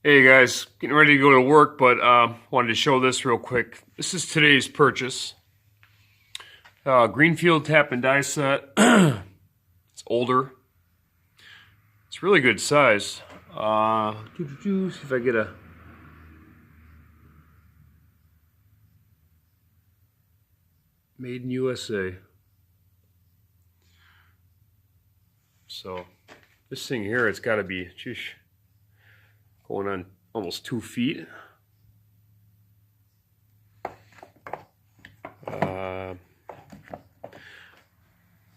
Hey guys, getting ready to go to work, but wanted to show this real quick. This is today's purchase. Greenfield tap and die set. It's older. It's really good size. See if I get a... Made in USA. So this thing here, it's got to be going on almost 2 feet.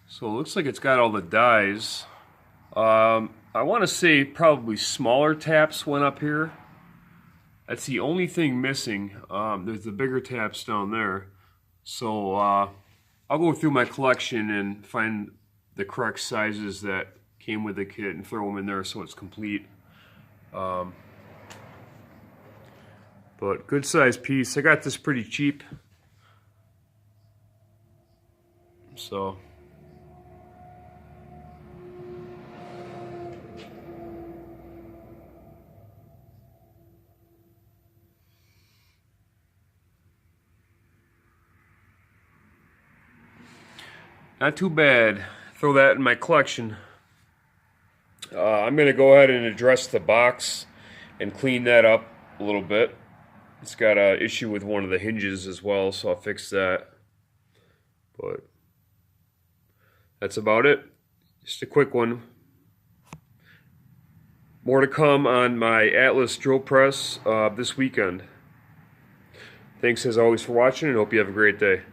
So it looks like it's got all the dies. I want to say probably smaller taps went up here. That's the only thing missing. There's the bigger taps down there. So I'll go through my collection and find the correct sizes that came with the kit and throw them in there so it's complete. But good size piece. I got this pretty cheap. So not too bad. Throw that in my collection. I'm going to go ahead and address the box and clean that up a little bit. It's got an issue with one of the hinges as well, so I'll fix that. But that's about it. Just a quick one. More to come on my Atlas drill press this weekend. Thanks as always for watching, and hope you have a great day.